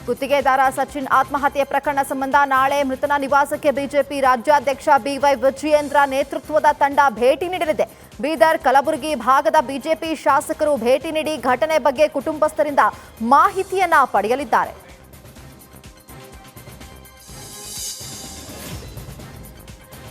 ಗುತ್ತಿಗೆದಾರ ಸಚಿನ್ ಆತ್ಮಹತ್ಯೆ ಪ್ರಕರಣ ಸಂಬಂಧ ನಾಳೆ ಮೃತನ ನಿವಾಸಕ್ಕೆ ಬಿಜೆಪಿ ರಾಜ್ಯಾಧ್ಯಕ್ಷ ಬಿವೈ ವಿಜಯೇಂದ್ರ ನೇತೃತ್ವದ ತಂಡ ಭೇಟಿ ನೀಡಲಿದೆ. ಬೀದರ್, ಕಲಬುರಗಿ ಭಾಗದ ಬಿಜೆಪಿ ಶಾಸಕರು ಭೇಟಿ ನೀಡಿ ಘಟನೆ ಬಗ್ಗೆ ಕುಟುಂಬಸ್ಥರಿಂದ ಮಾಹಿತಿಯನ್ನ ಪಡೆಯಲಿದ್ದಾರೆ.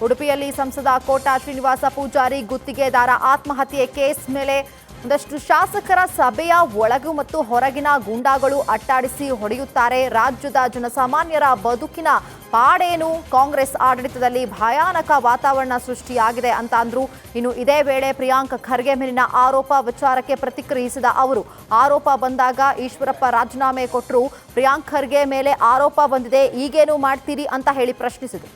ಉಡುಪಿಯಲ್ಲಿ ಸಂಸದ ಕೋಟಾ ಶ್ರೀನಿವಾಸ ಪೂಜಾರಿ ಗುತ್ತಿಗೆದಾರ ಆತ್ಮಹತ್ಯೆ ಕೇಸ್ ಮೇಲೆ ಒಂದಷ್ಟು ಶಾಸಕರ ಸಭೆಯ ಒಳಗು ಮತ್ತು ಹೊರಗಿನ ಗೂಂಡಾಗಳು ಅಟ್ಟಾಡಿಸಿ ಹೊಡೆಯುತ್ತಾರೆ. ರಾಜ್ಯದ ಜನಸಾಮಾನ್ಯರ ಬದುಕಿನ ಪಾಡೇನು? ಕಾಂಗ್ರೆಸ್ ಆಡಳಿತದಲ್ಲಿ ಭಯಾನಕ ವಾತಾವರಣ ಸೃಷ್ಟಿಯಾಗಿದೆ ಅಂತ ಅಂದ್ರು. ಇನ್ನು ಇದೇ ವೇಳೆ ಪ್ರಿಯಾಂಕ್ ಖರ್ಗೆ ಮೇಲಿನ ಆರೋಪ ವಿಚಾರಕ್ಕೆ ಪ್ರತಿಕ್ರಿಯಿಸಿದ ಅವರು, ಆರೋಪ ಬಂದಾಗ ಈಶ್ವರಪ್ಪ ರಾಜೀನಾಮೆ ಕೊಟ್ಟರು. ಪ್ರಿಯಾಂಕ್ ಖರ್ಗೆ ಮೇಲೆ ಆರೋಪ ಬಂದಿದೆ, ಈಗೇನು ಮಾಡ್ತೀರಿ ಅಂತ ಹೇಳಿ ಪ್ರಶ್ನಿಸಿದರು.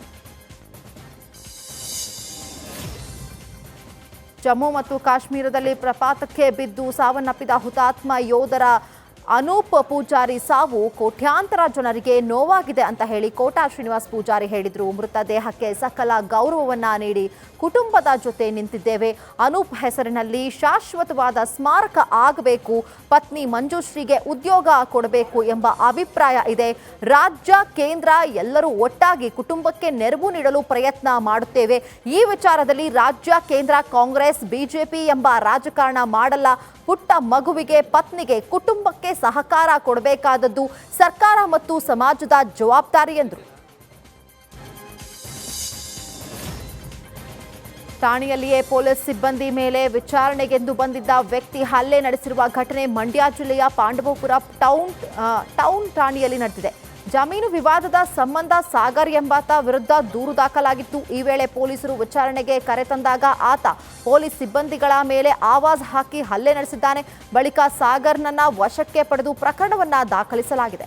ಜಮ್ಮು ಮತ್ತು ಕಾಶ್ಮೀರದಲ್ಲಿ ಪ್ರಪಾತಕ್ಕೆ ಬಿದ್ದು ಸಾವನ್ನಪ್ಪಿದ ಹುತಾತ್ಮ ಯೋಧರ ಅನೂಪ್ ಪೂಜಾರಿ ಸಾವು ಕೋಟ್ಯಾಂತರ ಜನರಿಗೆ ನೋವಾಗಿದೆ ಅಂತ ಹೇಳಿ ಕೋಟಾ ಶ್ರೀನಿವಾಸ ಪೂಜಾರಿ ಹೇಳಿದರು. ಮೃತದೇಹಕ್ಕೆ ಸಕಲ ಗೌರವವನ್ನ ನೀಡಿ ಕುಟುಂಬದ ಜೊತೆ ನಿಂತಿದ್ದೇವೆ. ಅನೂಪ್ ಹೆಸರಿನಲ್ಲಿ ಶಾಶ್ವತವಾದ ಸ್ಮಾರಕ ಆಗಬೇಕು, ಪತ್ನಿ ಮಂಜುಶ್ರೀಗೆ ಉದ್ಯೋಗ ಕೊಡಬೇಕು ಎಂಬ ಅಭಿಪ್ರಾಯ ಇದೆ. ರಾಜ್ಯ, ಕೇಂದ್ರ ಎಲ್ಲರೂ ಒಟ್ಟಾಗಿ ಕುಟುಂಬಕ್ಕೆ ನೆರವು ನೀಡಲು ಪ್ರಯತ್ನ ಮಾಡುತ್ತೇವೆ. ಈ ವಿಚಾರದಲ್ಲಿ ರಾಜ್ಯ, ಕೇಂದ್ರ, ಕಾಂಗ್ರೆಸ್, ಬಿಜೆಪಿ ಎಂಬ ರಾಜಕಾರಣ ಮಾಡಲ್ಲ. ಪುಟ್ಟ ಮಗುವಿಗೆ, ಪತ್ನಿಗೆ, ಕುಟುಂಬಕ್ಕೆ ಸಹಕಾರ ಕೊಡಬೇಕಾದದ್ದು ಸರ್ಕಾರ ಮತ್ತು ಸಮಾಜದ ಜವಾಬ್ದಾರಿ ಎಂದರು. ಠಾಣೆಯಲ್ಲಿಯೇ ಪೊಲೀಸ್ ಸಿಬ್ಬಂದಿ ಮೇಲೆ ವಿಚಾರಣೆಗೆಂದು ಬಂದಿದ್ದ ವ್ಯಕ್ತಿ ಹಲ್ಲೆ ನಡೆಸಿರುವ ಘಟನೆ ಮಂಡ್ಯ ಜಿಲ್ಲೆಯ ಪಾಂಡವಪುರ ಟೌನ್ ಠಾಣೆಯಲ್ಲಿ ನಡೆದಿದೆ. ಜಮೀನು ವಿವಾದದ ಸಂಬಂಧ ಸಾಗರ್ ಎಂಬಾತ ವಿರುದ್ಧ ದೂರು ದಾಖಲಾಗಿತ್ತು. ಈ ವೇಳೆ ಪೊಲೀಸರು ವಿಚಾರಣೆಗೆ ಕರೆತಂದಾಗ ಆತ ಪೊಲೀಸ್ ಸಿಬ್ಬಂದಿಗಳ ಮೇಲೆ ಆವಾಜ್ ಹಾಕಿ ಹಲ್ಲೆ ನಡೆಸಿದ್ದಾನೆ. ಬಳಿಕ ಸಾಗರ್ನನ್ನ ವಶಕ್ಕೆ ಪಡೆದು ಪ್ರಕರಣವನ್ನ ದಾಖಲಿಸಲಾಗಿದೆ.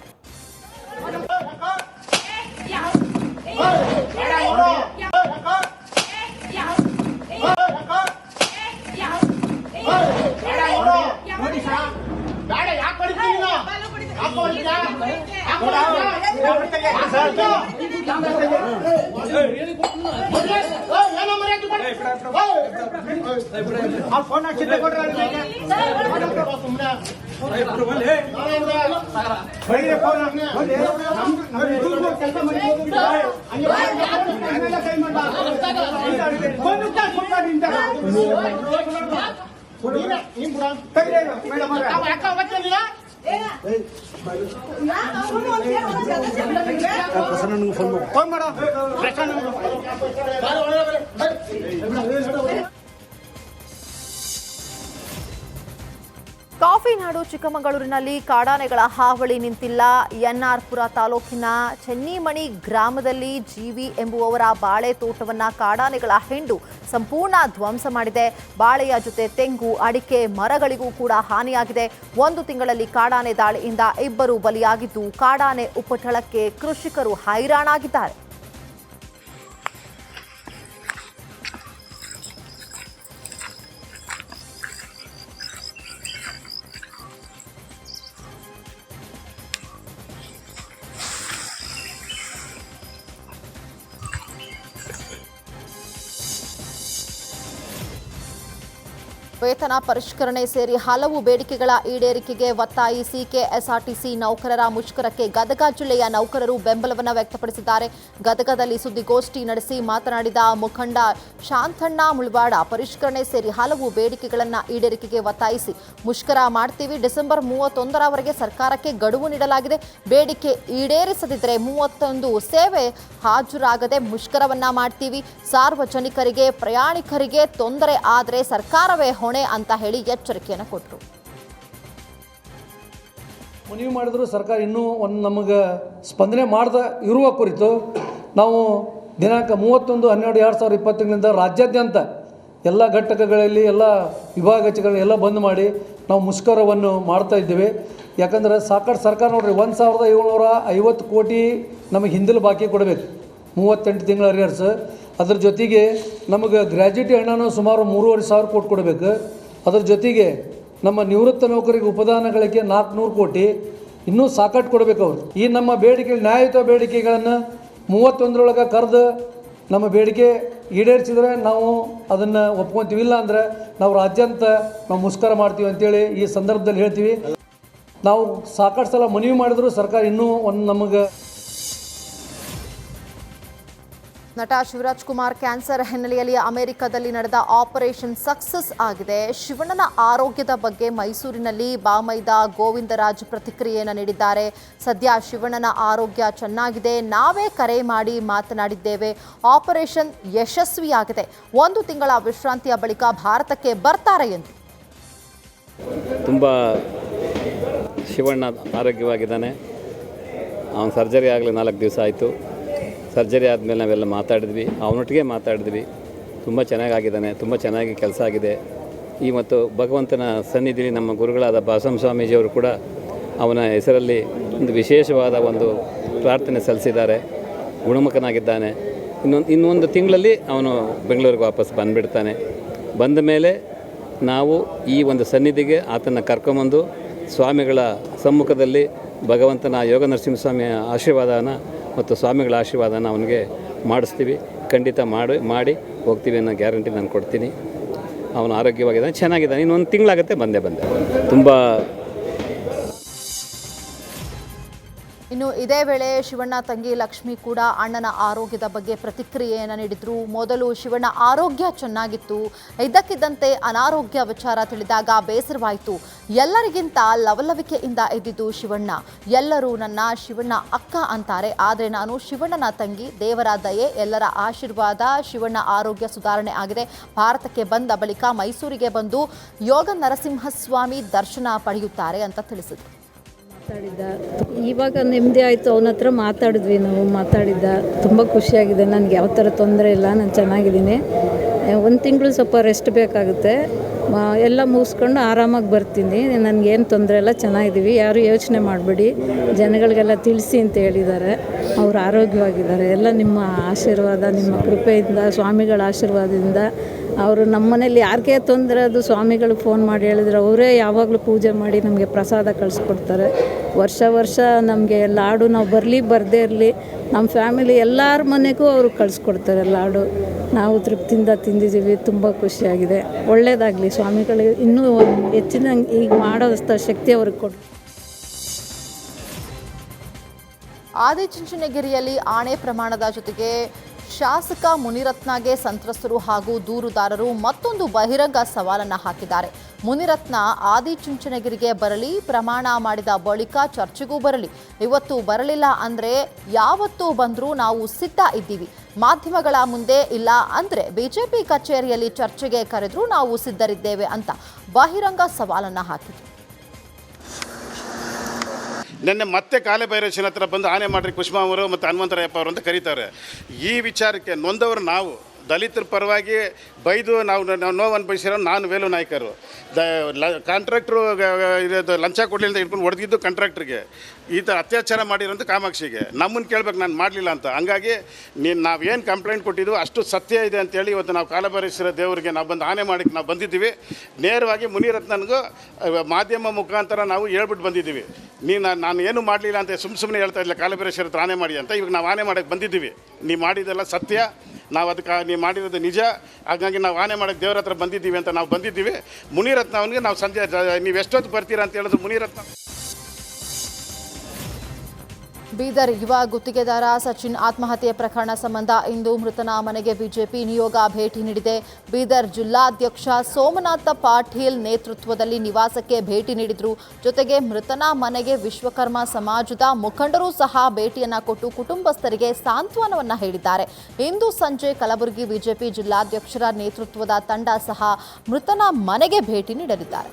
ಕಾಫಿ ನಾಡು ಚಿಕ್ಕಮಗಳೂರಿನಲ್ಲಿ ಕಾಡಾನೆಗಳ ಹಾವಳಿ ನಿಂತಿಲ್ಲ. ಎನ್ಆರ್ಪುರ ತಾಲೂಕಿನ ಚೆನ್ನಿಮಣಿ ಗ್ರಾಮದಲ್ಲಿ ಜೀವಿ ಎಂಬುವವರ ಬಾಳೆ ತೋಟವನ್ನ ಕಾಡಾನೆಗಳ ಹಿಂಡು ಸಂಪೂರ್ಣ ಧ್ವಂಸ ಮಾಡಿದೆ. ಬಾಳೆಯ ಜೊತೆ ತೆಂಗು, ಅಡಿಕೆ ಮರಗಳಿಗೂ ಕೂಡ ಹಾನಿಯಾಗಿದೆ. 1 ತಿಂಗಳಲ್ಲಿ ಕಾಡಾನೆ ದಾಳಿಯಿಂದ 2 ಬಲಿಯಾಗಿದ್ದು, ಕಾಡಾನೆ ಉಪಟಳಕ್ಕೆ ಕೃಷಿಕರು ಹೈರಾಣಾಗಿದ್ದಾರೆ. ವೇತನ ಪರಿಷ್ಕರಣೆ ಸೇರಿ ಹಲವು ಬೇಡಿಕೆಗಳ ಈಡೇರಿಕೆಗೆ ಒತ್ತಾಯಿಸಿ ಕೆಎಸ್ಆರ್ಟಿಸಿ ನೌಕರರ ಮುಷ್ಕರಕ್ಕೆ ಗದಗ ಜಿಲ್ಲೆಯ ನೌಕರರು ಬೆಂಬಲವನ್ನು ವ್ಯಕ್ತಪಡಿಸಿದ್ದಾರೆ. ಗದಗದಲ್ಲಿ ಸುದ್ದಿಗೋಷ್ಠಿ ನಡೆಸಿ ಮಾತನಾಡಿದ ಮುಖಂಡ ಶಾಂತಣ್ಣ ಮುಳವಾಡ, ಪರಿಷ್ಕರಣೆ ಸೇರಿ ಹಲವು ಬೇಡಿಕೆಗಳನ್ನು ಈಡೇರಿಕೆಗೆ ಒತ್ತಾಯಿಸಿ ಮುಷ್ಕರ ಮಾಡ್ತೀವಿ. ಡಿಸೆಂಬರ್ 31ರವರೆಗೆ ಸರ್ಕಾರಕ್ಕೆ ಗಡುವು ನೀಡಲಾಗಿದೆ. ಬೇಡಿಕೆ ಈಡೇರಿಸದಿದ್ದರೆ 31 ಸೇವೆ ಹಾಜರಾಗದೆ ಮುಷ್ಕರವನ್ನ ಮಾಡ್ತೀವಿ. ಸಾರ್ವಜನಿಕರಿಗೆ, ಪ್ರಯಾಣಿಕರಿಗೆ ತೊಂದರೆ ಆದರೆ ಸರ್ಕಾರವೇ ಹೊಣೆ ಅಂತ ಹೇಳಿ ಎಚ್ಚರಿಕೆಯನ್ನು ಕೊಟ್ಟರು. ಮನವಿ ಮಾಡಿದ್ರು ಸರ್ಕಾರ ಇನ್ನೂ ನಮಗೆ ಸ್ಪಂದನೆ ಮಾಡದ ಇರುವ ಕುರಿತು ನಾವು ದಿನಾಂಕ 31/12/2020 ರಾಜ್ಯಾದ್ಯಂತ ಎಲ್ಲ ಘಟಕಗಳಲ್ಲಿ, ಎಲ್ಲ ವಿಭಾಗಗಳಲ್ಲಿ ಬಂದ್ ಮಾಡಿ ನಾವು ಮುಷ್ಕರವನ್ನು ಮಾಡ್ತಾ ಇದ್ದೇವೆ. ಯಾಕಂದರೆ ಸಾಕಷ್ಟು ಸರ್ಕಾರ ನೋಡ್ರಿ 1750 ಕೋಟಿ ನಮಗೆ ಹಿಂದಿಲ್ ಬಾಕಿ ಕೊಡಬೇಕು, 38 ತಿಂಗಳ ಅರಿಯರ್ಸ್. ಅದ್ರ ಜೊತೆಗೆ ನಮಗೆ ಗ್ರ್ಯಾಜುಯಿಟಿ ಹಣನೂ ಸುಮಾರು 3,500 ಕೋಟಿ ಕೊಡಬೇಕು. ಅದ್ರ ಜೊತೆಗೆ ನಮ್ಮ ನಿವೃತ್ತ ನೌಕರಿಗೆ ಉಪದಾನಗಳಿಗೆ 400 ಕೋಟಿ ಇನ್ನೂ ಸಾಕಷ್ಟು ಕೊಡಬೇಕು ಅವರು. ಈ ನಮ್ಮ ಬೇಡಿಕೆ, ನ್ಯಾಯಯುತ ಬೇಡಿಕೆಗಳನ್ನು 31ರೊಳಗೆ ಕರೆದು ನಮ್ಮ ಬೇಡಿಕೆ ಈಡೇರಿಸಿದರೆ ನಾವು ಅದನ್ನು ಒಪ್ಕೊತೀವಿ. ಇಲ್ಲ ಅಂದರೆ ನಾವು ರಾಜ್ಯಾದ್ಯಂತ ನಾವು ಮುಷ್ಕರ ಮಾಡ್ತೀವಿ ಅಂತೇಳಿ ಈ ಸಂದರ್ಭದಲ್ಲಿ ಹೇಳ್ತೀವಿ. ನಾವು ಸಾಕಷ್ಟು ಸಲ ಮನವಿ ಮಾಡಿದ್ರು ಸರ್ಕಾರ ಇನ್ನೂ ಒಂದು ನಮಗೆ. ನಟ ಶಿವರಾಜ್ ಕುಮಾರ್ ಕ್ಯಾನ್ಸರ್ ಹಿನ್ನೆಲೆಯಲ್ಲಿ ಅಮೆರಿಕದಲ್ಲಿ ನಡೆದ ಆಪರೇಷನ್ ಸಕ್ಸಸ್ ಆಗಿದೆ. ಶಿವಣ್ಣನ ಆರೋಗ್ಯದ ಬಗ್ಗೆ ಮೈಸೂರಿನಲ್ಲಿ ಬಾಮೈದ ಗೋವಿಂದರಾಜ್ ಪ್ರತಿಕ್ರಿಯೆಯನ್ನು ನೀಡಿದ್ದಾರೆ. ಸದ್ಯ ಶಿವಣ್ಣನ ಆರೋಗ್ಯ ಚೆನ್ನಾಗಿದೆ, ನಾವೇ ಕರೆ ಮಾಡಿ ಮಾತನಾಡಿದ್ದೇವೆ, ಆಪರೇಷನ್ ಯಶಸ್ವಿಯಾಗಿದೆ, 1 ತಿಂಗಳ ವಿಶ್ರಾಂತಿಯ ಬಳಿಕ ಭಾರತಕ್ಕೆ ಬರ್ತಾರೆ ಎಂದು. ತುಂಬ ಶಿವಣ್ಣ ಆರೋಗ್ಯವಾಗಿದ್ದಾನೆ. ಅವನ ಸರ್ಜರಿ ಆಗಲಿ 4 ದಿವಸ ಆಯಿತು. ಸರ್ಜರಿ ಆದಮೇಲೆ ನಾವೆಲ್ಲ ಮಾತಾಡಿದ್ವಿ, ಅವನೊಟ್ಟಿಗೆ ಮಾತಾಡಿದ್ವಿ. ತುಂಬ ಚೆನ್ನಾಗಿದ್ದಾನೆ, ತುಂಬ ಚೆನ್ನಾಗಿ ಕೆಲಸ ಆಗಿದೆ. ಈ ಮತ್ತು ಭಗವಂತನ ಸನ್ನಿಧಿಯಲ್ಲಿ ನಮ್ಮ ಗುರುಗಳಾದ ಬಾಸಂ ಸ್ವಾಮೀಜಿಯವರು ಕೂಡ ಅವನ ಹೆಸರಲ್ಲಿ ಒಂದು ವಿಶೇಷವಾದ ಒಂದು ಪ್ರಾರ್ಥನೆ ಸಲ್ಲಿಸಿದ್ದಾರೆ. ಗುಣಮುಖನಾಗಿದ್ದಾನೆ. ಇನ್ನೊಂದು ತಿಂಗಳಲ್ಲಿ ಅವನು ಬೆಂಗಳೂರಿಗೆ ವಾಪಸ್ ಬಂದುಬಿಡ್ತಾನೆ. ಬಂದ ಮೇಲೆ ನಾವು ಈ ಒಂದು ಸನ್ನಿಧಿಗೆ ಆತನ ಕರ್ಕೊಂಬಂದು ಸ್ವಾಮಿಗಳ ಸಮ್ಮುಖದಲ್ಲಿ ಭಗವಂತನ ಯೋಗ ನರಸಿಂಹಸ್ವಾಮಿಯ ಆಶೀರ್ವಾದನ ಮತ್ತು ಸ್ವಾಮಿಗಳ ಆಶೀರ್ವಾದನ ಅವನಿಗೆ ಮಾಡಿಸ್ತೀವಿ. ಖಂಡಿತ ಮಾಡಿ ಹೋಗ್ತೀವಿ ಅನ್ನೋ ಗ್ಯಾರಂಟಿ ನಾನು ಕೊಡ್ತೀನಿ. ಅವನು ಆರೋಗ್ಯವಾಗಿದ್ದಾನೆ, ಚೆನ್ನಾಗಿದ್ದಾನೆ. ಇನ್ನೊಂದು ತಿಂಗಳಾಗುತ್ತೆ ಬಂದೆ ತುಂಬ. ಇನ್ನು ಇದೇ ವೇಳೆ ಶಿವಣ್ಣ ತಂಗಿ ಲಕ್ಷ್ಮಿ ಕೂಡ ಅಣ್ಣನ ಆರೋಗ್ಯದ ಬಗ್ಗೆ ಪ್ರತಿಕ್ರಿಯೆಯನ್ನು ನೀಡಿದ್ರು. ಮೊದಲು ಶಿವಣ್ಣ ಆರೋಗ್ಯ ಚೆನ್ನಾಗಿತ್ತು, ಇದ್ದಕ್ಕಿದ್ದಂತೆ ಅನಾರೋಗ್ಯ ವಿಚಾರ ತಿಳಿದಾಗ ಬೇಸರವಾಯಿತು. ಎಲ್ಲರಿಗಿಂತ ಲವಲವಿಕೆಯಿಂದ ಇದ್ದಿದ್ದು ಶಿವಣ್ಣ. ಎಲ್ಲರೂ ನನ್ನ ಶಿವಣ್ಣ ಅಕ್ಕ ಅಂತಾರೆ, ಆದರೆ ನಾನು ಶಿವಣ್ಣನ ತಂಗಿ. ದೇವರ ದಯೆ, ಎಲ್ಲರ ಆಶೀರ್ವಾದ, ಶಿವಣ್ಣ ಆರೋಗ್ಯ ಸುಧಾರಣೆ ಆಗಿದೆ. ಭಾರತಕ್ಕೆ ಬಂದ ಬಳಿಕ ಮೈಸೂರಿಗೆ ಬಂದು ಯೋಗ ನರಸಿಂಹಸ್ವಾಮಿ ದರ್ಶನ ಪಡೆಯುತ್ತಾರೆ ಅಂತ ತಿಳಿಸಿದರು. ಮಾತಾಡಿದ್ದ, ಇವಾಗ ನೆಮ್ಮದಿ ಆಯಿತು. ಅವನ ಹತ್ರ ನಾವು ಮಾತಾಡಿದ್ದ. ತುಂಬ ಖುಷಿಯಾಗಿದೆ. ನನಗೆ ಯಾವ ಥರ ತೊಂದರೆ ಇಲ್ಲ, ನಾನು ಚೆನ್ನಾಗಿದ್ದೀನಿ. 1 ತಿಂಗಳು ಸ್ವಲ್ಪ ರೆಸ್ಟ್ ಬೇಕಾಗುತ್ತೆ. ಎಲ್ಲ ಮುಗಿಸ್ಕೊಂಡು ಆರಾಮಾಗಿ ಬರ್ತೀನಿ. ನನಗೇನು ತೊಂದರೆ ಇಲ್ಲ, ಚೆನ್ನಾಗಿದ್ದೀವಿ. ಯಾರು ಯೋಚನೆ ಮಾಡಬೇಡಿ, ಜನಗಳಿಗೆಲ್ಲ ತಿಳಿಸಿ ಅಂತ ಹೇಳಿದ್ದಾರೆ. ಅವರು ಆರೋಗ್ಯವಾಗಿದ್ದಾರೆ. ಎಲ್ಲ ನಿಮ್ಮ ಆಶೀರ್ವಾದ, ನಿಮ್ಮ ಕೃಪೆಯಿಂದ, ಸ್ವಾಮಿಗಳ ಆಶೀರ್ವಾದದಿಂದ. ಅವರು ನಮ್ಮ ಮನೇಲಿ ಯಾರಿಗೇ ತೊಂದರೆ ಅದು ಸ್ವಾಮಿಗಳಿಗೆ ಫೋನ್ ಮಾಡಿ ಹೇಳಿದ್ರೆ ಅವರೇ ಯಾವಾಗಲೂ ಪೂಜೆ ಮಾಡಿ ನಮಗೆ ಪ್ರಸಾದ ಕಳಿಸ್ಕೊಡ್ತಾರೆ. ವರ್ಷ ನಮಗೆ ಲಾಡು, ನಾವು ಬರದೇ ಇರಲಿ, ನಮ್ಮ ಫ್ಯಾಮಿಲಿ ಎಲ್ಲರ ಮನೆಗೂ ಅವರು ಕಳಿಸ್ಕೊಡ್ತಾರೆ ಲಾಡು. ನಾವು ತೃಪ್ತಿಯಿಂದ ತಿಂದಿದ್ದೀವಿ. ತುಂಬ ಖುಷಿಯಾಗಿದೆ. ಒಳ್ಳೆಯದಾಗಲಿ, ಸ್ವಾಮಿಗಳಿಗೆ ಇನ್ನೂ ಹೆಚ್ಚಿನ ಈಗ ಮಾಡೋದಷ್ಟು ಶಕ್ತಿ ಅವ್ರಿಗೆ ಕೊಡಿ. ಆದಿಚುಂಚನಗಿರಿಯಲ್ಲಿ ಆಣೆ ಪ್ರಮಾಣದ ಜೊತೆಗೆ ಶಾಸಕ ಮುನಿರತ್ನಗೆ ಸಂತ್ರಸ್ತರು ಹಾಗೂ ದೂರುದಾರರು ಮತ್ತೊಂದು ಬಹಿರಂಗ ಸವಾಲನ್ನು ಹಾಕಿದ್ದಾರೆ. ಮುನಿರತ್ನ ಆದಿಚುಂಚನಗಿರಿಗೆ ಬರಲಿ, ಪ್ರಮಾಣ ಮಾಡಿದ ಬಳಿಕ ಚರ್ಚೆಗೂ ಬರಲಿ. ಇವತ್ತು ಬರಲಿಲ್ಲ ಅಂದರೆ ಯಾವತ್ತೂ ಬಂದರೂ ನಾವು ಸಿದ್ಧ ಇದ್ದೀವಿ. ಮಾಧ್ಯಮಗಳ ಮುಂದೆ ಇಲ್ಲ ಅಂದರೆ ಬಿಜೆಪಿ ಕಚೇರಿಯಲ್ಲಿ ಚರ್ಚೆಗೆ ಕರೆದರೂ ನಾವು ಸಿದ್ಧರಿದ್ದೇವೆ ಅಂತ ಬಹಿರಂಗ ಸವಾಲನ್ನು ಹಾಕಿದರು. ನಿನ್ನೆ ಮತ್ತೆ ಕಾಲೆಭೈರೇಶ್ವರನ ಹತ್ರ ಬಂದು ಆನೆ ಮಾಡ್ರಿ ಕುಷ್ಮಾ ಅವರು ಮತ್ತು ಹನುಮಂತರಾಯಪ್ಪ ಅವರು ಅಂತ ಕರೀತಾರೆ. ಈ ವಿಚಾರಕ್ಕೆ ನೊಂದವರು ನಾವು ದಲಿತರ ಪರವಾಗಿ ಬೈದು ನಾವು ನೋವು ಅನುಭವಿಸಿರೋ ನಾನು ವೇಲು ನಾಯ್ಕರು. ಕಾಂಟ್ರಾಕ್ಟ್ರು ಇದು ಲಂಚ ಕೊಡಲಿಲ್ಲ ಅಂತ ಹಿಡ್ಕೊಂಡು ಹೊಡೆದಿದ್ದು ಕಾಂಟ್ರಾಕ್ಟ್ರಿಗೆ, ಈ ಥರ ಅತ್ಯಾಚಾರ ಮಾಡಿರೋಂಥ ಕಾಮಾಕ್ಷಿಗೆ ನಮ್ಮನ್ನು ಕೇಳ್ಬೇಕು, ನಾನು ಮಾಡಲಿಲ್ಲ ಅಂತ. ಹಂಗಾಗಿ ನಾವೇನು ಕಂಪ್ಲೇಂಟ್ ಕೊಟ್ಟಿದ್ದು ಅಷ್ಟು ಸತ್ಯ ಇದೆ ಅಂತೇಳಿ ಇವತ್ತು ನಾವು ಕಾಲಭೈರೇಶ್ವರ ದೇವರಿಗೆ ನಾವು ಬಂದು ಆನೆ ಮಾಡಿಕ್ಕೆ ನಾವು ಬಂದಿದ್ದೀವಿ. ನೇರವಾಗಿ ಮುನಿರತ್ನನಿಗೂ ಮಾಧ್ಯಮ ಮುಖಾಂತರ ನಾವು ಹೇಳ್ಬಿಟ್ಟು ಬಂದಿದ್ದೀವಿ. ನಾನು ಏನು ಮಾಡಲಿಲ್ಲ ಅಂತ ಸುಮ್ಮನೆ ಹೇಳ್ತಾ ಇಲ್ಲ, ಕಾಲಭೈರೇಶ್ವರ ಹತ್ರ ಆನೆ ಮಾಡಿ ಅಂತ. ಇವಾಗ ನಾವು ಆನೆ ಮಾಡೋಕ್ಕೆ ಬಂದಿದ್ದೀವಿ. ನೀವು ಮಾಡಿದ್ದೆಲ್ಲ ಸತ್ಯ, ನಾವು ಅದಕ್ಕೆ ನೀವು ಮಾಡಿರೋದು ನಿಜ. ಹಾಗಾಗಿ ನಾವು ಆನೆ ಮಾಡೋಕ್ಕೆ ದೇವರ ಹತ್ರ ಬಂದಿದ್ದೀವಿ ಅಂತ ನಾವು ಬಂದಿದ್ದೀವಿ. ಮುನಿರತ್ನ ಅವನಿಗೆ ನಾವು ಸಂಜೆ ನೀವು ಎಷ್ಟೊತ್ತು ಬರ್ತೀರಾ ಅಂತ ಹೇಳಿದ್ರು ಮುನಿರತ್ನ. ಬೀದರ್ ಯುವ ಗುತ್ತಿಗೆದಾರ ಸಚಿನ್ ಆತ್ಮಹತ್ಯೆ ಪ್ರಕರಣ ಸಂಬಂಧ ಇಂದು ಮೃತನ ಮನೆಗೆ ಬಿಜೆಪಿ ನಿಯೋಗ ಭೇಟಿ ನೀಡಿದೆ. ಬೀದರ್ ಜಿಲ್ಲಾಧ್ಯಕ್ಷ ಸೋಮನಾಥ ಪಾಟೀಲ್ ನೇತೃತ್ವದಲ್ಲಿ ನಿವಾಸಕ್ಕೆ ಭೇಟಿ ನೀಡಿದರು. ಜೊತೆಗೆ ಮೃತನ ಮನೆಗೆ ವಿಶ್ವಕರ್ಮ ಸಮಾಜದ ಮುಖಂಡರು ಸಹ ಭೇಟಿಯನ್ನ ಕೊಟ್ಟು ಕುಟುಂಬಸ್ಥರಿಗೆ ಸಾಂತ್ವನವನ್ನ ಹೇಳಿದ್ದಾರೆ. ಇಂದು ಸಂಜೆ ಕಲಬುರಗಿ ಬಿಜೆಪಿ ಜಿಲ್ಲಾಧ್ಯಕ್ಷರ ನೇತೃತ್ವದ ತಂಡ ಸಹ ಮೃತನ ಮನೆಗೆ ಭೇಟಿ ನೀಡಲಿದ್ದಾರೆ.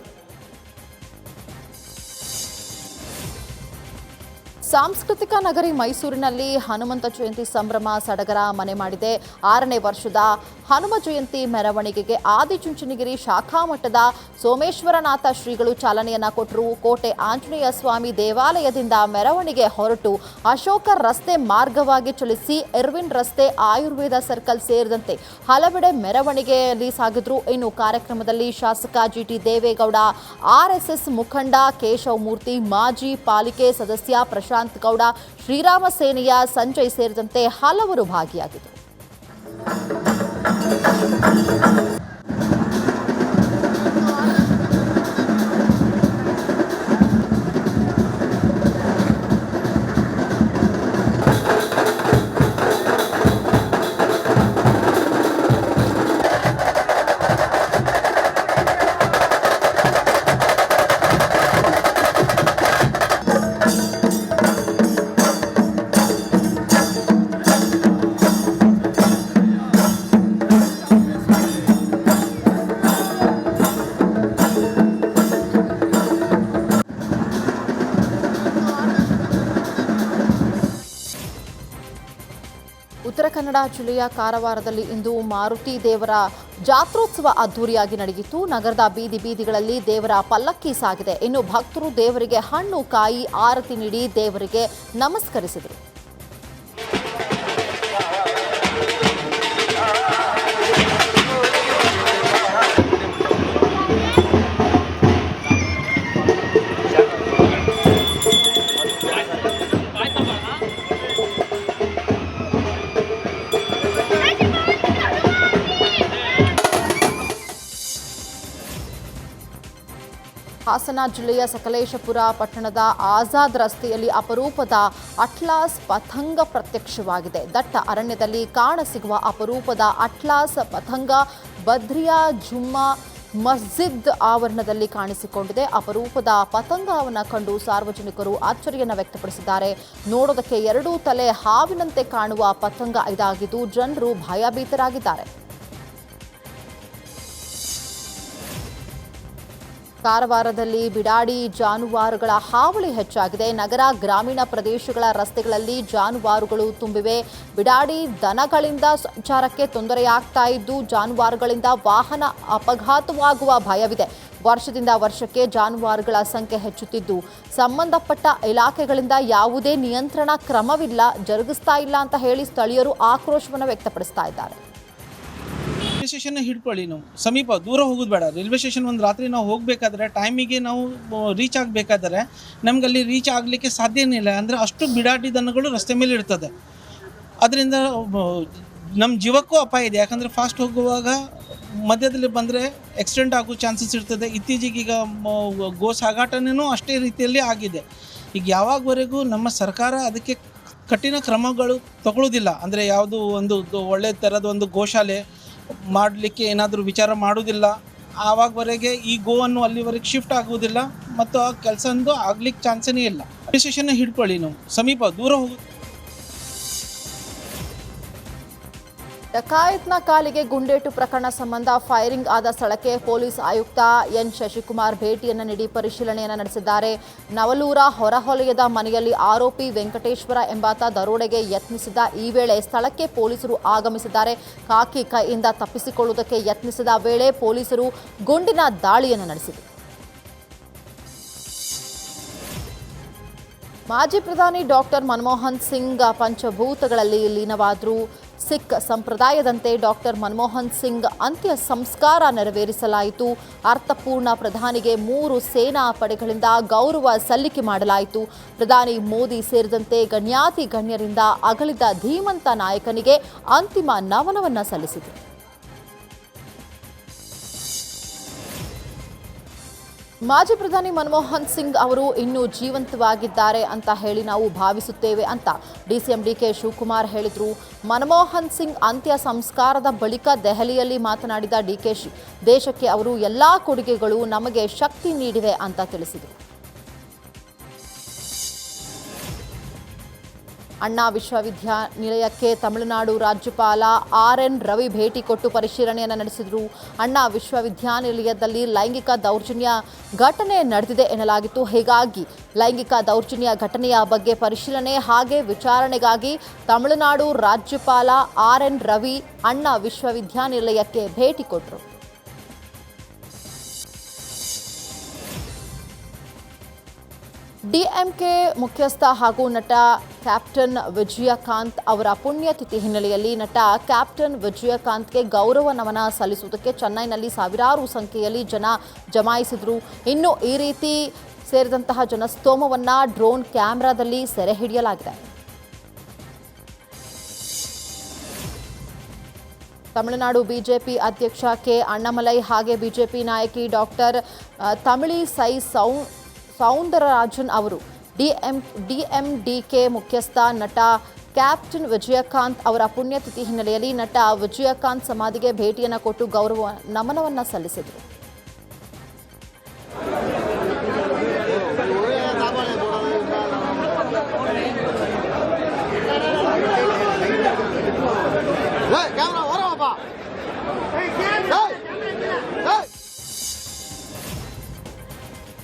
ಸಾಂಸ್ಕೃತಿಕ ನಗರಿ ಮೈಸೂರಿನಲ್ಲಿ ಹನುಮಂತ ಜಯಂತಿ ಸಂಭ್ರಮ ಸಡಗರ ಮನೆ ಮಾಡಿದೆ. 6ನೇ ವರ್ಷದ ಹನುಮ ಜಯಂತಿ ಮೆರವಣಿಗೆಗೆ ಆದಿಚುಂಚನಗಿರಿ ಶಾಖಾ ಮಠದ ಸೋಮೇಶ್ವರನಾಥ ಶ್ರೀಗಳು ಚಾಲನೆಯನ್ನ ಕೊಟ್ಟರು. ಕೋಟೆ ಆಂಜನೇಯ ಸ್ವಾಮಿ ದೇವಾಲಯದಿಂದ ಮೆರವಣಿಗೆ ಹೊರಟು ಅಶೋಕ ರಸ್ತೆ ಮಾರ್ಗವಾಗಿ ಚಲಿಸಿ ಎರ್ವಿನ್ ರಸ್ತೆ, ಆಯುರ್ವೇದ ಸರ್ಕಲ್ ಸೇರಿದಂತೆ ಹಲವೆಡೆ ಮೆರವಣಿಗೆಯಲ್ಲಿ ಸಾಗಿದ್ರು. ಇನ್ನು ಕಾರ್ಯಕ್ರಮದಲ್ಲಿ ಶಾಸಕ ಜಿಟಿ ದೇವೇಗೌಡ, ಆರ್ಎಸ್ಎಸ್ ಮುಖಂಡ ಕೇಶವ್ ಮೂರ್ತಿ, ಮಾಜಿ ಪಾಲಿಕೆ ಸದಸ್ಯ ಪ್ರಶಾಂತ್ ಗೌಡ, ಶ್ರೀರಾಮ ಸೇನೆಯ ಸಂಜಯ್ ಸೇರಿದಂತೆ ಹಲವರು ಭಾಗಿಯಾಗಿದ್ದರು. ಉತ್ತರ ಕನ್ನಡ ಜಿಲ್ಲೆಯ ಕಾರವಾರದಲ್ಲಿ ಇಂದು ಮಾರುತಿ ದೇವರ ಜಾತ್ರೋತ್ಸವ ಅದ್ದೂರಿಯಾಗಿ ನಡೆಯಿತು. ನಗರದ ಬೀದಿ ಬೀದಿಗಳಲ್ಲಿ ದೇವರ ಪಲ್ಲಕ್ಕಿ ಸಾಗಿದೆ. ಇನ್ನು ಭಕ್ತರು ದೇವರಿಗೆ ಹಣ್ಣು ಕಾಯಿ ಆರತಿ ನೀಡಿ ದೇವರಿಗೆ ನಮಸ್ಕರಿಸಿದರು. ಹಾಸನ ಜಿಲ್ಲೆಯ ಸಕಲೇಶಪುರ ಪಟ್ಟಣದ ಆಜಾದ್ ರಸ್ತೆಯಲ್ಲಿ ಅಪರೂಪದ ಅಟ್ಲಾಸ್ ಪತಂಗ ಪ್ರತ್ಯಕ್ಷವಾಗಿದೆ. ದಟ್ಟ ಅರಣ್ಯದಲ್ಲಿ ಕಾಣಸಿಗುವ ಅಪರೂಪದ ಅಟ್ಲಾಸ್ ಪತಂಗ ಬದ್ರಿಯಾ ಜುಮ್ಮಾ ಮಸ್ಜಿದ್ ಆವರಣದಲ್ಲಿ ಕಾಣಿಸಿಕೊಂಡಿದೆ. ಅಪರೂಪದ ಪತಂಗವನ್ನು ಕಂಡು ಸಾರ್ವಜನಿಕರು ಅಚ್ಚರಿಯನ್ನು ವ್ಯಕ್ತಪಡಿಸಿದ್ದಾರೆ. ನೋಡೋದಕ್ಕೆ ಎರಡೂ ತಲೆ ಹಾವಿನಂತೆ ಕಾಣುವ ಪತಂಗ ಇದಾಗಿದ್ದು ಜನರು ಭಯಭೀತರಾಗಿದ್ದಾರೆ. ಕಾರವಾರದಲ್ಲಿ ಬಿಡಾಡಿ ಜಾನುವಾರುಗಳ ಹಾವಳಿ ಹೆಚ್ಚಾಗಿದೆ. ನಗರ ಗ್ರಾಮೀಣ ಪ್ರದೇಶಗಳ ರಸ್ತೆಗಳಲ್ಲಿ ಜಾನುವಾರುಗಳು ತುಂಬಿವೆ. ಬಿಡಾಡಿ ದನಗಳಿಂದ ಸಂಚಾರಕ್ಕೆ ತೊಂದರೆಯಾಗ್ತಾ ಇದ್ದು ಜಾನುವಾರುಗಳಿಂದ ವಾಹನ ಅಪಘಾತವಾಗುವ ಭಯವಿದೆ. ವರ್ಷದಿಂದ ವರ್ಷಕ್ಕೆ ಜಾನುವಾರುಗಳ ಸಂಖ್ಯೆ ಹೆಚ್ಚುತ್ತಿದ್ದು ಸಂಬಂಧಪಟ್ಟ ಇಲಾಖೆಗಳಿಂದ ಯಾವುದೇ ನಿಯಂತ್ರಣ ಕ್ರಮವಿಲ್ಲ, ಜರುಗಿಸ್ತಾ ಇಲ್ಲ ಅಂತ ಹೇಳಿ ಸ್ಥಳೀಯರು ಆಕ್ರೋಶವನ್ನು ವ್ಯಕ್ತಪಡಿಸ್ತಾ ಇದ್ದಾರೆ. ರೈಲ್ವೆ ಸ್ಟೇಷನ್ ಹಿಡ್ಕೊಳ್ಳಿ, ನಾವು ಸಮೀಪ ದೂರ ಹೋಗೋದು ಬೇಡ. ರೈಲ್ವೆ ಸ್ಟೇಷನ್ ಒಂದು ರಾತ್ರಿ ನಾವು ಹೋಗಬೇಕಾದ್ರೆ ಟೈಮಿಗೆ ನಾವು ರೀಚ್ ಆಗಬೇಕಾದ್ರೆ ನಮಗಲ್ಲಿ ರೀಚ್ ಆಗಲಿಕ್ಕೆ ಸಾಧ್ಯನೇ ಇಲ್ಲ. ಅಂದರೆ ಅಷ್ಟು ಬಿಡಾಟಿ ದನಗಳು ರಸ್ತೆ ಮೇಲೆ ಇರ್ತದೆ. ಅದರಿಂದ ನಮ್ಮ ಜೀವಕ್ಕೂ ಅಪಾಯ ಇದೆ. ಯಾಕಂದರೆ ಫಾಸ್ಟ್ ಹೋಗುವಾಗ ಮಧ್ಯದಲ್ಲಿ ಬಂದರೆ ಆಕ್ಸಿಡೆಂಟ್ ಆಗೋ ಚಾನ್ಸಸ್ ಇರ್ತದೆ. ಇತ್ತೀಚೆಗೆ ಈಗ ಗೋ ಸಾಗಾಟನೂ ಅಷ್ಟೇ ರೀತಿಯಲ್ಲಿ ಆಗಿದೆ. ಈಗ ಯಾವಾಗವರೆಗೂ ನಮ್ಮ ಸರ್ಕಾರ ಅದಕ್ಕೆ ಕಠಿಣ ಕ್ರಮಗಳು ತಗೊಳ್ಳೋದಿಲ್ಲ, ಅಂದರೆ ಯಾವುದು ಒಂದು ಒಳ್ಳೆ ಥರದ ಒಂದು ಗೋಶಾಲೆ ಮಾಡಲಿಕ್ಕೆ ಏನಾದರೂ ವಿಚಾರ ಮಾಡೋದಿಲ್ಲ, ಆವಾಗವರೆಗೆ ಈ ಗೋವನ್ನು ಅಲ್ಲಿವರೆಗೆ ಶಿಫ್ಟ್ ಆಗುವುದಿಲ್ಲ ಮತ್ತು ಆ ಕೆಲಸ ಆಗ್ಲಿಕ್ಕೆ ಚಾನ್ಸೇ ಇಲ್ಲ. ರೈಲ್ವೆ ಸ್ಟೇಷನ್ ಹಿಡ್ಕೊಳ್ಳಿ, ನಾವು ಸಮೀಪ ದೂರ ಹೋಗೋದು. ಡಕಾಯತ್ನ ಕಾಲಿಗೆ ಗುಂಡೇಟು ಪ್ರಕರಣ ಸಂಬಂಧ ಫೈರಿಂಗ್ ಆದ ಸ್ಥಳಕ್ಕೆ ಪೊಲೀಸ್ ಆಯುಕ್ತ ಎನ್ ಶಶಿಕುಮಾರ್ ಭೇಟಿಯನ್ನು ನೀಡಿ ಪರಿಶೀಲನೆಯನ್ನು ನಡೆಸಿದ್ದಾರೆ. ನವಲೂರ ಹೊರವಲಯದ ಮನೆಯಲ್ಲಿ ಆರೋಪಿ ವೆಂಕಟೇಶ್ವರ ಎಂಬಾತ ದರೋಡೆಗೆ ಯತ್ನಿಸಿದ ಈ ವೇಳೆ ಸ್ಥಳಕ್ಕೆ ಪೊಲೀಸರು ಆಗಮಿಸಿದ್ದಾರೆ. ಖಾಕಿ ಕೈಯಿಂದ ತಪ್ಪಿಸಿಕೊಳ್ಳುವುದಕ್ಕೆ ಯತ್ನಿಸಿದ ವೇಳೆ ಪೊಲೀಸರು ಗುಂಡಿನ ದಾಳಿಯನ್ನು ನಡೆಸಿದರು. ಮಾಜಿ ಪ್ರಧಾನಿ ಡಾಕ್ಟರ್ ಮನಮೋಹನ್ ಸಿಂಗ್ ಪಂಚಭೂತಗಳಲ್ಲಿ ಲೀನವಾದರು. ಸಿಖ್ ಸಂಪ್ರದಾಯದಂತೆ ಡಾಕ್ಟರ್ ಮನಮೋಹನ್ ಸಿಂಗ್ ಅಂತ್ಯ ಸಂಸ್ಕಾರ ನೆರವೇರಿಸಲಾಯಿತು. ಅರ್ಥಪೂರ್ಣ ಪ್ರಧಾನಿಗೆ 3 ಸೇನಾ ಪಡೆಗಳಿಂದ ಗೌರವ ಸಲ್ಲಿಕೆ ಮಾಡಲಾಯಿತು. ಪ್ರಧಾನಿ ಮೋದಿ ಸೇರಿದಂತೆ ಗಣ್ಯಾತಿ ಗಣ್ಯರಿಂದ ಅಗಲಿದ ಧೀಮಂತ ನಾಯಕನಿಗೆ ಅಂತಿಮ ನಮನವನ್ನು ಸಲ್ಲಿಸಿದರು. ಮಾಜಿ ಪ್ರಧಾನಿ ಮನಮೋಹನ್ ಸಿಂಗ್ ಅವರು ಇನ್ನೂ ಜೀವಂತವಾಗಿದ್ದಾರೆ ಅಂತ ಹೇಳಿ ನಾವು ಭಾವಿಸುತ್ತೇವೆ ಅಂತ ಡಿಸಿಎಂ ಡಿಕೆ ಶಿವಕುಮಾರ್ ಹೇಳಿದರು. ಮನಮೋಹನ್ ಸಿಂಗ್ ಅಂತ್ಯ ಸಂಸ್ಕಾರದ ಬಳಿಕ ದೆಹಲಿಯಲ್ಲಿ ಮಾತನಾಡಿದ ಡಿಕೆಶಿ, ದೇಶಕ್ಕೆ ಅವರು ಎಲ್ಲ ಕೊಡುಗೆಗಳು ನಮಗೆ ಶಕ್ತಿ ನೀಡಿವೆ ಅಂತ ತಿಳಿಸಿದರು. ಅಣ್ಣಾ ವಿಶ್ವವಿದ್ಯಾನಿಲಯಕ್ಕೆ ತಮಿಳುನಾಡು ರಾಜ್ಯಪಾಲ ಆರ್.ಎನ್. ರವಿ ಭೇಟಿ ಕೊಟ್ಟು ಪರಿಶೀಲನೆಯನ್ನು ನಡೆಸಿದರು. ಅಣ್ಣಾ ವಿಶ್ವವಿದ್ಯಾನಿಲಯದಲ್ಲಿ ಲೈಂಗಿಕ ದೌರ್ಜನ್ಯ ಘಟನೆ ನಡೆದಿದೆ ಎನ್ನಲಾಗಿತ್ತು. ಹೀಗಾಗಿ ಲೈಂಗಿಕ ದೌರ್ಜನ್ಯ ಘಟನೆಯ ಬಗ್ಗೆ ಪರಿಶೀಲನೆ ಹಾಗೆ ವಿಚಾರಣೆಗಾಗಿ ತಮಿಳುನಾಡು ರಾಜ್ಯಪಾಲ ಆರ್.ಎನ್. ರವಿ ಅಣ್ಣಾ ವಿಶ್ವವಿದ್ಯಾನಿಲಯಕ್ಕೆ ಭೇಟಿ ಕೊಟ್ಟರು. ಡಿಎಂಕೆ ಮುಖ್ಯಸ್ಥ ಹಾಗೂ ನಟ ಕ್ಯಾಪ್ಟನ್ ವಿಜಯಕಾಂತ್ ಅವರ ಪುಣ್ಯತಿಥಿ ಹಿನ್ನೆಲೆಯಲ್ಲಿ ನಟ ಕ್ಯಾಪ್ಟನ್ ವಿಜಯಕಾಂತ್ಗೆ ಗೌರವ ನಮನ ಸಲ್ಲಿಸುವುದಕ್ಕೆ ಚೆನ್ನೈನಲ್ಲಿ ಸಾವಿರಾರು ಸಂಖ್ಯೆಯಲ್ಲಿ ಜನ ಜಮಾಯಿಸಿದರು. ಇನ್ನು ಈ ರೀತಿ ಸೇರಿದಂತಹ ಜನಸ್ತೋಮವನ್ನು ಡ್ರೋನ್ ಕ್ಯಾಮೆರಾದಲ್ಲಿ ಸೆರೆ ಹಿಡಿಯಲಾಗಿದೆ. ತಮಿಳುನಾಡು ಬಿಜೆಪಿ ಅಧ್ಯಕ್ಷ ಕೆ ಅಣ್ಣಾಮಲೈ ಹಾಗೆ ಬಿಜೆಪಿ ನಾಯಕಿ ಡಾಕ್ಟರ್ ತಮಿಳಿಸೈ ಸೌಂದರರಾಜನ್ ಅವರು ಡಿಎಂಡಿಕೆ ಮುಖ್ಯಸ್ಥ ನಟ ಕ್ಯಾಪ್ಟನ್ ವಿಜಯಕಾಂತ್ ಅವರ ಪುಣ್ಯತಿಥಿ ಹಿನ್ನೆಲೆಯಲ್ಲಿ ನಟ ವಿಜಯಕಾಂತ್ ಸಮಾಧಿಗೆ ಭೇಟಿಯನ್ನು ಕೊಟ್ಟು ಗೌರವ ನಮನವನ್ನು ಸಲ್ಲಿಸಿದರು.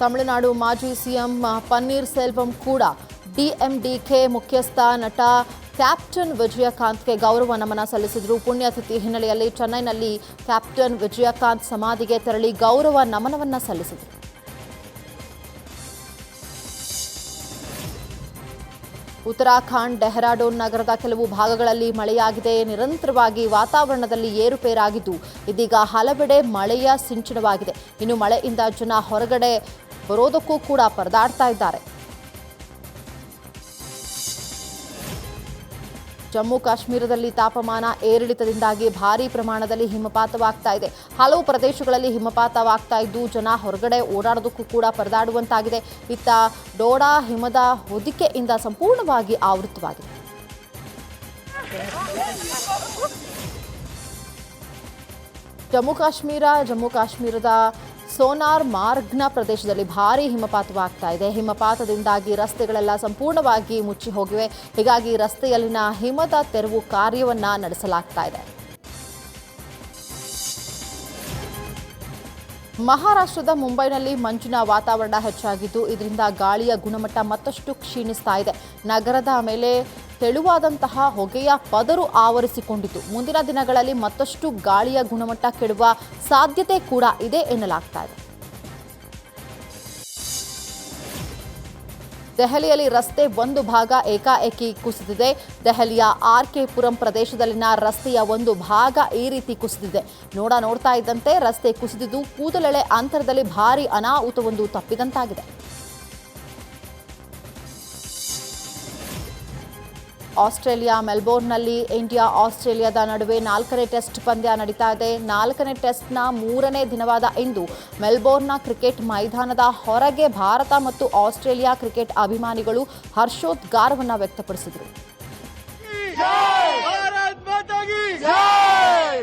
ತಮಿಳುನಾಡು ಮಾಜಿ ಸಿಎಂ ಪನ್ನೀರ್ ಸೆಲ್ವಂ ಕೂಡ ಡಿಎಂಡಿಕೆ ಮುಖ್ಯಸ್ಥ ನಟ ಕ್ಯಾಪ್ಟನ್ ವಿಜಯಕಾಂತ್ಗೆ ಗೌರವ ನಮನ ಸಲ್ಲಿಸಿದರು. ಪುಣ್ಯತಿಥಿ ಹಿನ್ನೆಲೆಯಲ್ಲಿ ಚೆನ್ನೈನಲ್ಲಿ ಕ್ಯಾಪ್ಟನ್ ವಿಜಯಕಾಂತ್ ಸಮಾಧಿಗೆ ತೆರಳಿ ಗೌರವ ನಮನವನ್ನು ಸಲ್ಲಿಸಿದರು. ಉತ್ತರಾಖಂಡ್ ಡೆಹ್ರಾಡೂನ್ ನಗರದ ಕೆಲವು ಭಾಗಗಳಲ್ಲಿ ಮಳೆಯಾಗಿದೆ. ನಿರಂತರವಾಗಿ ವಾತಾವರಣದಲ್ಲಿ ಏರುಪೇರಾಗಿದ್ದು ಇದೀಗ ಹಲವೆಡೆ ಮಳೆಯ ಸಿಂಚನವಾಗಿದೆ. ಇನ್ನು ಮಳೆಯಿಂದ ಜನ ಹೊರಗಡೆ ಬರೋದಕ್ಕೂ ಕೂಡ ಪರದಾಡ್ತಾ ಇದ್ದಾರೆ. ಜಮ್ಮು ಕಾಶ್ಮೀರದಲ್ಲಿ ತಾಪಮಾನ ಏರಿಳಿತದಿಂದಾಗಿ ಭಾರೀ ಪ್ರಮಾಣದಲ್ಲಿ ಹಿಮಪಾತವಾಗ್ತಾ ಇದೆ. ಹಲವು ಪ್ರದೇಶಗಳಲ್ಲಿ ಹಿಮಪಾತವಾಗ್ತಾ ಇದ್ದು ಜನ ಹೊರಗಡೆ ಓಡಾಡೋದಕ್ಕೂ ಕೂಡ ಪರದಾಡುವಂತಾಗಿದೆ. ಇತ್ತ ಡೋಡಾ ಹಿಮದ ಹೊದಿಕೆಯಿಂದ ಸಂಪೂರ್ಣವಾಗಿ ಆವೃತವಾಗಿದೆ. ಜಮ್ಮು ಕಾಶ್ಮೀರದ ಸೋನಾರ್ ಮಾರ್ಗ್ನ ಪ್ರದೇಶದಲ್ಲಿ ಭಾರೀ ಹಿಮಪಾತವಾಗ್ತಾ ಇದೆ. ಹಿಮಪಾತದಿಂದಾಗಿ ರಸ್ತೆಗಳೆಲ್ಲ ಸಂಪೂರ್ಣವಾಗಿ ಮುಚ್ಚಿ ಹೋಗಿವೆ. ಹೀಗಾಗಿ ರಸ್ತೆಯಲ್ಲಿನ ಹಿಮದ ತೆರವು ಕಾರ್ಯವನ್ನ ನಡೆಸಲಾಗ್ತಾ ಇದೆ. ಮಹಾರಾಷ್ಟ್ರದ ಮುಂಬೈನಲ್ಲಿ ಮಂಜಿನ ವಾತಾವರಣ ಹೆಚ್ಚಾಗಿದ್ದು ಇದರಿಂದ ಗಾಳಿಯ ಗುಣಮಟ್ಟ ಮತ್ತಷ್ಟು ಕ್ಷೀಣಿಸ್ತಾ ಇದೆ. ನಗರದ ಮೇಲೆ ತೆಳುವಾದಂತಹ ಹೊಗೆಯ ಪದರು ಆವರಿಸಿಕೊಂಡಿತು. ಮುಂದಿನ ದಿನಗಳಲ್ಲಿ ಮತ್ತಷ್ಟು ಗಾಳಿಯ ಗುಣಮಟ್ಟ ಕೆಡುವ ಸಾಧ್ಯತೆ ಕೂಡ ಇದೆ ಎನ್ನಲಾಗ್ತಾ ಇದೆ. ದೆಹಲಿಯಲ್ಲಿ ರಸ್ತೆ ಒಂದು ಭಾಗ ಏಕಾಏಕಿ ಕುಸಿದಿದೆ. ದೆಹಲಿಯ ಆರ್ಕೆ ಪುರಂ ಪ್ರದೇಶದಲ್ಲಿನ ರಸ್ತೆಯ ಒಂದು ಭಾಗ ಈ ರೀತಿ ಕುಸಿದಿದೆ. ನೋಡ್ತಾ ಇದ್ದಂತೆ ರಸ್ತೆ ಕುಸಿದಿದ್ದು ಕೂದಲೆಳೆ ಅಂತರದಲ್ಲಿ ಭಾರೀ ಅನಾಹುತವೊಂದು ತಪ್ಪಿದಂತಾಗಿದೆ. ಆಸ್ಟ್ರೇಲಿಯಾ ಮೆಲ್ಬೋರ್ನ್ನಲ್ಲಿ ಇಂಡಿಯಾ ಆಸ್ಟ್ರೇಲಿಯಾದ ನಡುವೆ 4ನೇ ಟೆಸ್ಟ್ ಪಂದ್ಯ ನಡೀತಾ ಇದೆ. 4ನೇ ಟೆಸ್ಟ್ನ 3ನೇ ದಿನವಾದ ಇಂದು ಮೆಲ್ಬೋರ್ನ್ನ ಕ್ರಿಕೆಟ್ ಮೈದಾನದ ಹೊರಗೆ ಭಾರತ ಮತ್ತು ಆಸ್ಟ್ರೇಲಿಯಾ ಕ್ರಿಕೆಟ್ ಅಭಿಮಾನಿಗಳು ಹರ್ಷೋದ್ಗಾರವನ್ನು ವ್ಯಕ್ತಪಡಿಸಿದರು. भारत माता की जय।